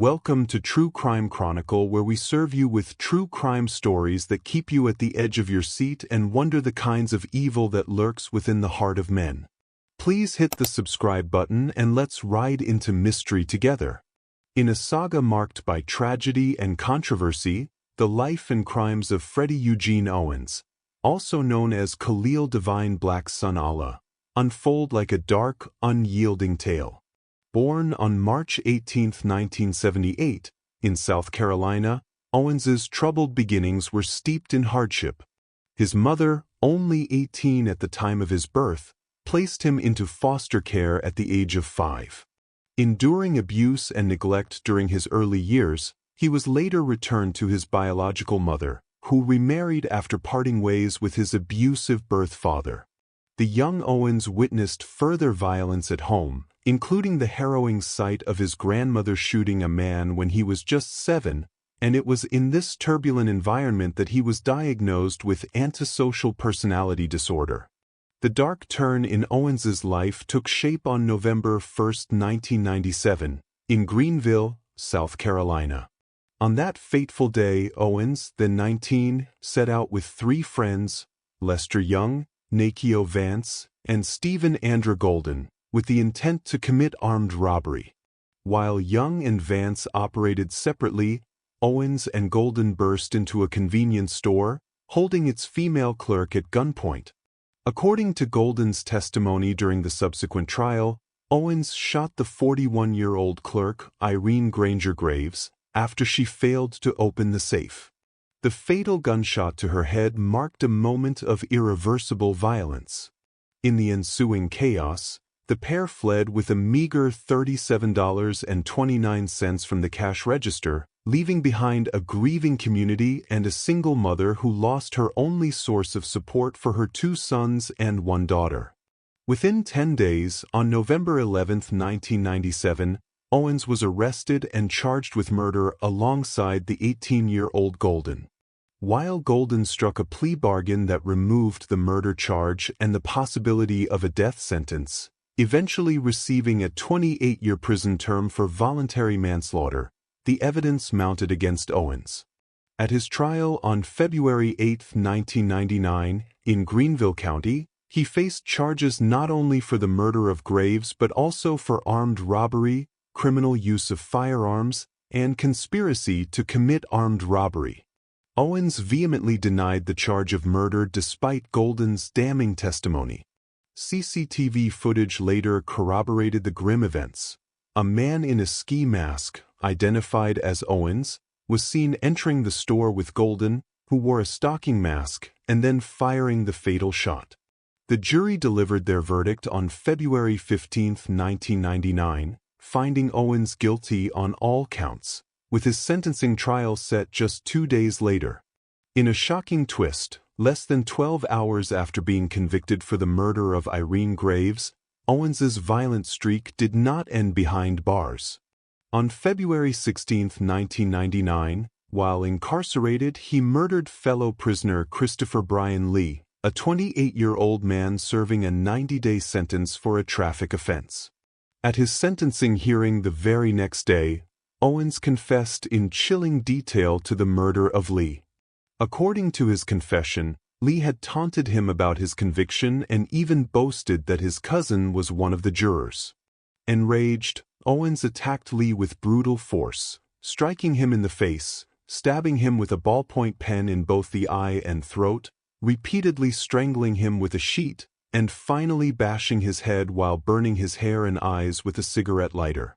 Welcome to True Crime Chronicle, where we serve you with true crime stories that keep you at the edge of your seat and wonder the kinds of evil that lurks within the heart of men. Please hit the subscribe button and let's ride into mystery together. In a saga marked by tragedy and controversy, the life and crimes of Freddie Eugene Owens, also known as Khalil Divine Black Son Allah, unfold like a dark, unyielding tale. Born on March 18, 1978, in South Carolina, Owens's troubled beginnings were steeped in hardship. His mother, only 18 at the time of his birth, placed him into foster care at the age of 5. Enduring abuse and neglect during his early years, he was later returned to his biological mother, who remarried after parting ways with his abusive birth father. The young Owens witnessed further violence at home, including the harrowing sight of his grandmother shooting a man when he was just 7, and it was in this turbulent environment that he was diagnosed with antisocial personality disorder. The dark turn in Owens's life took shape on November 1, 1997, in Greenville, South Carolina. On that fateful day, Owens, then 19, set out with 3 friends, Lester Young, Nakio Vance, and Stephen Andrew Golden, with the intent to commit armed robbery. While Young and Vance operated separately, Owens and Golden burst into a convenience store, holding its female clerk at gunpoint. According to Golden's testimony during the subsequent trial, Owens shot the 41-year-old clerk, Irene Granger Graves, after she failed to open the safe. The fatal gunshot to her head marked a moment of irreversible violence. In the ensuing chaos, the pair fled with a meager $37.29 from the cash register, leaving behind a grieving community and a single mother who lost her only source of support for her 2 sons and 1 daughter. Within 10 days, on November 11, 1997, Owens was arrested and charged with murder alongside the 18-year-old Golden. While Golden struck a plea bargain that removed the murder charge and the possibility of a death sentence, eventually receiving a 28-year prison term for voluntary manslaughter, the evidence mounted against Owens. At his trial on February 8, 1999, in Greenville County, he faced charges not only for the murder of Graves but also for armed robbery, criminal use of firearms, and conspiracy to commit armed robbery. Owens vehemently denied the charge of murder despite Golden's damning testimony. CCTV footage later corroborated the grim events. A man in a ski mask, identified as Owens, was seen entering the store with Golden, who wore a stocking mask, and then firing the fatal shot. The jury delivered their verdict on February 15, 1999, finding Owens guilty on all counts, with his sentencing trial set just 2 days later. In a shocking twist, less than 12 hours after being convicted for the murder of Irene Graves, Owens's violent streak did not end behind bars. On February 16, 1999, while incarcerated, he murdered fellow prisoner Christopher Brian Lee, a 28-year-old man serving a 90-day sentence for a traffic offense. At his sentencing hearing the very next day, Owens confessed in chilling detail to the murder of Lee. According to his confession, Lee had taunted him about his conviction and even boasted that his cousin was one of the jurors. Enraged, Owens attacked Lee with brutal force, striking him in the face, stabbing him with a ballpoint pen in both the eye and throat, repeatedly strangling him with a sheet, and finally bashing his head while burning his hair and eyes with a cigarette lighter.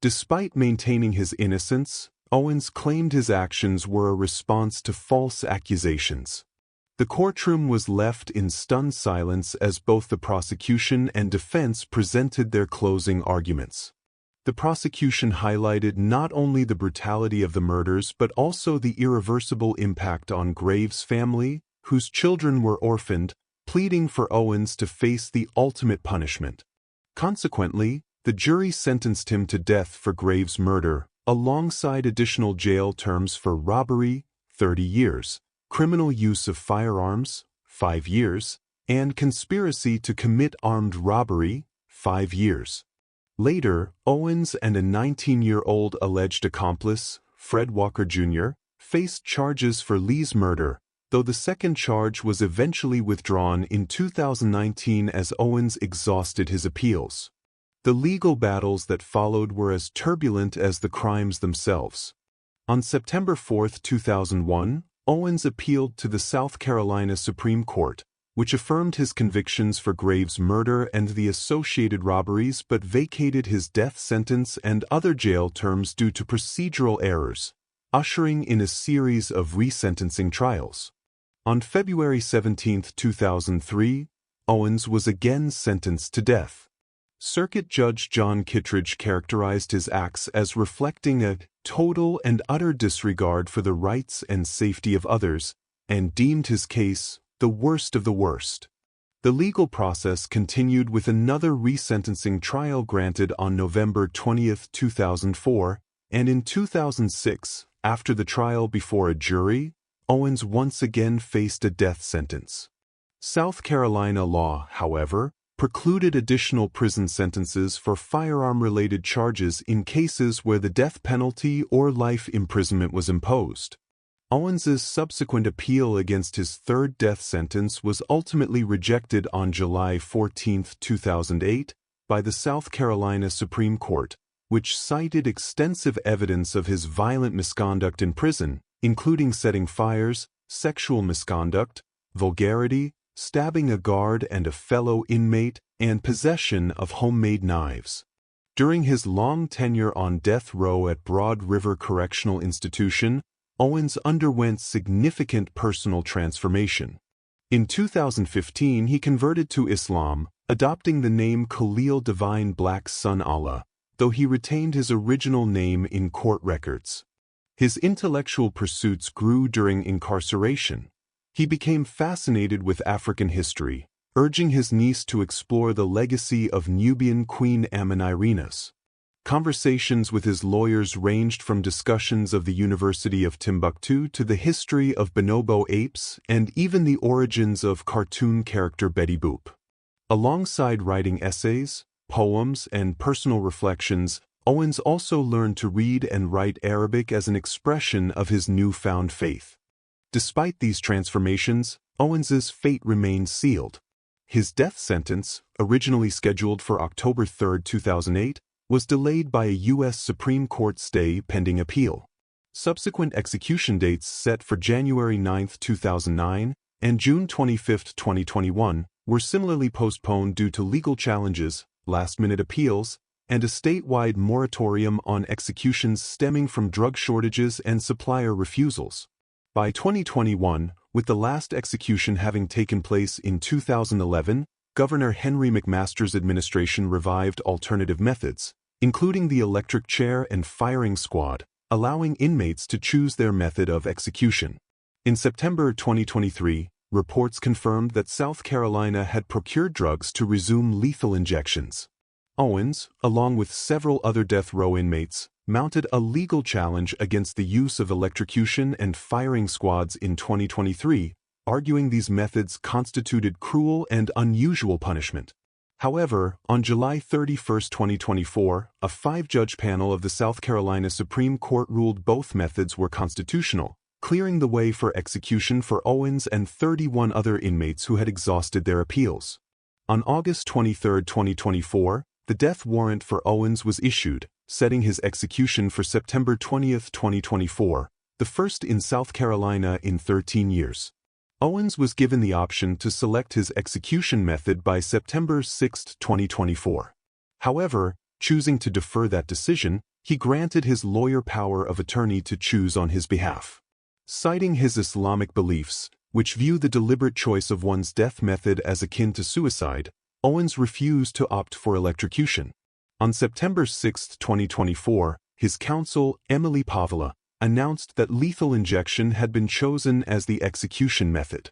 Despite maintaining his innocence, Owens claimed his actions were a response to false accusations. The courtroom was left in stunned silence as both the prosecution and defense presented their closing arguments. The prosecution highlighted not only the brutality of the murders but also the irreversible impact on Graves' family, whose children were orphaned, pleading for Owens to face the ultimate punishment. Consequently, the jury sentenced him to death for Graves' murder, alongside additional jail terms for robbery, 30 years, criminal use of firearms, 5 years, and conspiracy to commit armed robbery, 5 years. Later, Owens and a 19-year-old alleged accomplice, Fred Walker Jr., faced charges for Lee's murder, though the second charge was eventually withdrawn in 2019 as Owens exhausted his appeals. The legal battles that followed were as turbulent as the crimes themselves. On September 4, 2001, Owens appealed to the South Carolina Supreme Court, which affirmed his convictions for Graves' murder and the associated robberies but vacated his death sentence and other jail terms due to procedural errors, ushering in a series of resentencing trials. On February 17, 2003, Owens was again sentenced to death. Circuit Judge John Kittredge characterized his acts as reflecting a total and utter disregard for the rights and safety of others, and deemed his case the worst of the worst. The legal process continued with another resentencing trial granted on November 20, 2004, and in 2006, after the trial before a jury, Owens once again faced a death sentence. South Carolina law, however, precluded additional prison sentences for firearm-related charges in cases where the death penalty or life imprisonment was imposed. Owens's subsequent appeal against his third death sentence was ultimately rejected on July 14, 2008, by the South Carolina Supreme Court, which cited extensive evidence of his violent misconduct in prison, including setting fires, sexual misconduct, vulgarity, stabbing a guard and a fellow inmate, and possession of homemade knives. During his long tenure on death row at Broad River Correctional Institution, Owens underwent significant personal transformation. In 2015, he converted to Islam, adopting the name Khalil, Divine Black Son Allah, though he retained his original name in court records. His intellectual pursuits grew during incarceration. He became fascinated with African history, urging his niece to explore the legacy of Nubian Queen Amanirenas. Conversations with his lawyers ranged from discussions of the University of Timbuktu to the history of bonobo apes and even the origins of cartoon character Betty Boop. Alongside writing essays, poems, and personal reflections, Owens also learned to read and write Arabic as an expression of his newfound faith. Despite these transformations, Owens's fate remained sealed. His death sentence, originally scheduled for October 3, 2008, was delayed by a U.S. Supreme Court stay pending appeal. Subsequent execution dates set for January 9, 2009, and June 25, 2021, were similarly postponed due to legal challenges, last-minute appeals, and a statewide moratorium on executions stemming from drug shortages and supplier refusals. By 2021, with the last execution having taken place in 2011, Governor Henry McMaster's administration revived alternative methods, including the electric chair and firing squad, allowing inmates to choose their method of execution. In September 2023, reports confirmed that South Carolina had procured drugs to resume lethal injections. Owens, along with several other death row inmates, mounted a legal challenge against the use of electrocution and firing squads in 2023, arguing these methods constituted cruel and unusual punishment. However, on July 31, 2024, a 5-judge panel of the South Carolina Supreme Court ruled both methods were constitutional, clearing the way for execution for Owens and 31 other inmates who had exhausted their appeals. On August 23, 2024, the death warrant for Owens was issued, setting his execution for September 20, 2024, the first in South Carolina in 13 years. Owens was given the option to select his execution method by September 6, 2024. However, choosing to defer that decision, he granted his lawyer power of attorney to choose on his behalf. Citing his Islamic beliefs, which view the deliberate choice of one's death method as akin to suicide, Owens refused to opt for electrocution. On September 6, 2024, his counsel, Emily Pavela, announced that lethal injection had been chosen as the execution method.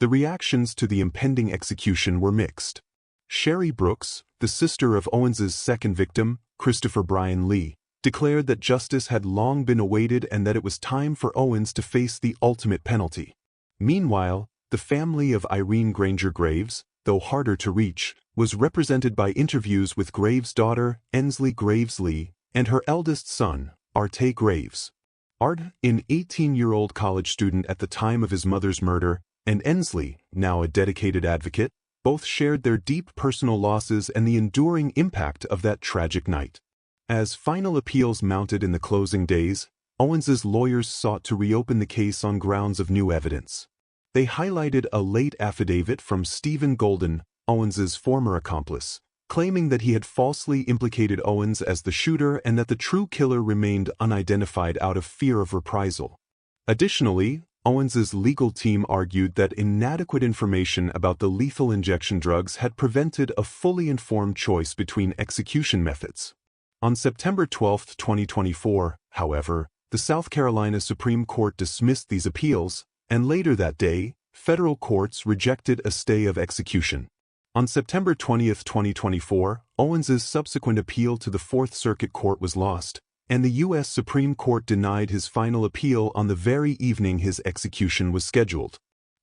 The reactions to the impending execution were mixed. Sherry Brooks, the sister of Owens's second victim, Christopher Brian Lee, declared that justice had long been awaited and that it was time for Owens to face the ultimate penalty. Meanwhile, the family of Irene Granger Graves, though harder to reach, was represented by interviews with Graves' daughter, Ensley Graves Lee, and her eldest son, Arte Graves. Art, an 18-year-old college student at the time of his mother's murder, and Ensley, now a dedicated advocate, both shared their deep personal losses and the enduring impact of that tragic night. As final appeals mounted in the closing days, Owens's lawyers sought to reopen the case on grounds of new evidence. They highlighted a late affidavit from Stephen Golden, Owens's former accomplice, claiming that he had falsely implicated Owens as the shooter and that the true killer remained unidentified out of fear of reprisal. Additionally, Owens's legal team argued that inadequate information about the lethal injection drugs had prevented a fully informed choice between execution methods. On September 12, 2024, however, the South Carolina Supreme Court dismissed these appeals, and later that day, federal courts rejected a stay of execution. On September 20, 2024, Owens's subsequent appeal to the Fourth Circuit Court was lost, and the U.S. Supreme Court denied his final appeal on the very evening his execution was scheduled.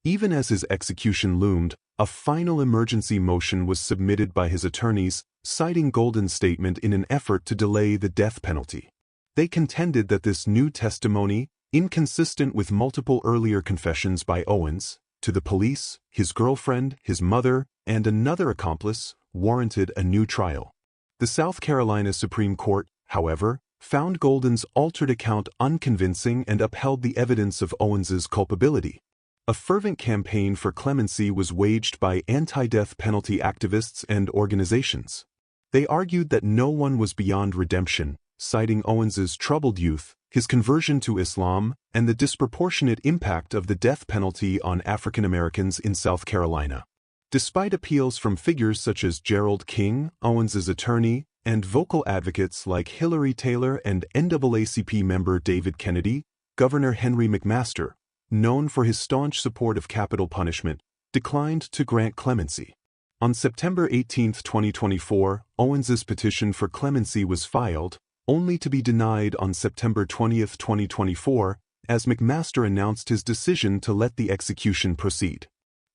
Even as his execution loomed, a final emergency motion was submitted by his attorneys, citing Golden's statement in an effort to delay the death penalty. They contended that this new testimony, inconsistent with multiple earlier confessions by Owens, to the police, his girlfriend, his mother, and another accomplice, warranted a new trial. The South Carolina Supreme Court, however, found Golden's altered account unconvincing and upheld the evidence of Owens's culpability. A fervent campaign for clemency was waged by anti-death penalty activists and organizations. They argued that no one was beyond redemption, citing Owens's troubled youth, his conversion to Islam, and the disproportionate impact of the death penalty on African Americans in South Carolina. Despite appeals from figures such as Gerald King, Owens's attorney, and vocal advocates like Hillary Taylor and NAACP member David Kennedy, Governor Henry McMaster, known for his staunch support of capital punishment, declined to grant clemency. On September 18, 2024, Owens's petition for clemency was filed, only to be denied on September 20, 2024, as McMaster announced his decision to let the execution proceed.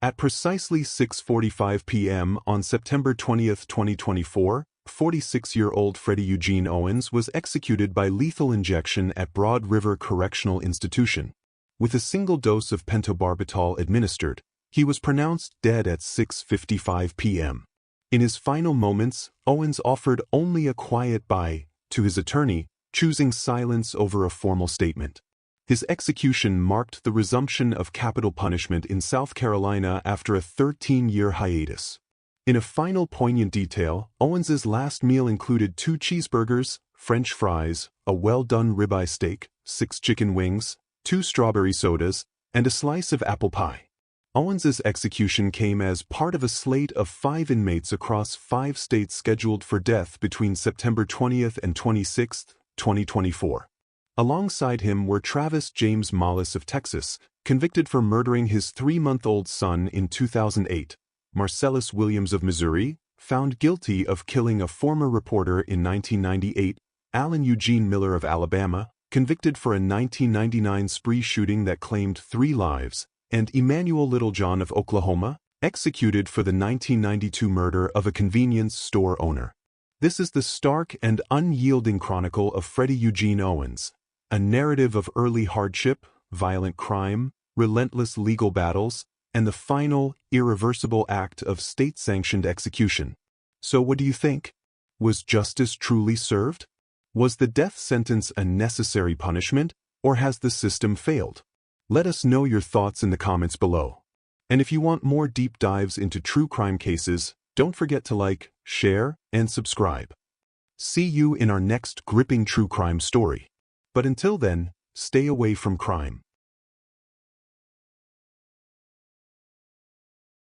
At precisely 6:45 p.m. on September 20, 2024, 46-year-old Freddie Eugene Owens was executed by lethal injection at Broad River Correctional Institution. With a single dose of pentobarbital administered, he was pronounced dead at 6:55 p.m. In his final moments, Owens offered only a quiet bye to his attorney, choosing silence over a formal statement. His execution marked the resumption of capital punishment in South Carolina after a 13-year hiatus. In a final poignant detail, Owens's last meal included 2 cheeseburgers, French fries, a well-done ribeye steak, 6 chicken wings, 2 strawberry sodas, and a slice of apple pie. Owens's execution came as part of a slate of 5 inmates across 5 states scheduled for death between September 20th and 26th, 2024. Alongside him were Travis James Mollis of Texas, convicted for murdering his 3-month-old son in 2008, Marcellus Williams of Missouri, found guilty of killing a former reporter in 1998, Alan Eugene Miller of Alabama, convicted for a 1999 spree shooting that claimed 3 lives, and Emmanuel Littlejohn of Oklahoma, executed for the 1992 murder of a convenience store owner. This is the stark and unyielding chronicle of Freddie Eugene Owens, a narrative of early hardship, violent crime, relentless legal battles, and the final, irreversible act of state-sanctioned execution. So what do you think? Was justice truly served? Was the death sentence a necessary punishment, or has the system failed? Let us know your thoughts in the comments below. And if you want more deep dives into true crime cases, don't forget to like, share, and subscribe. See you in our next gripping true crime story. But until then, stay away from crime.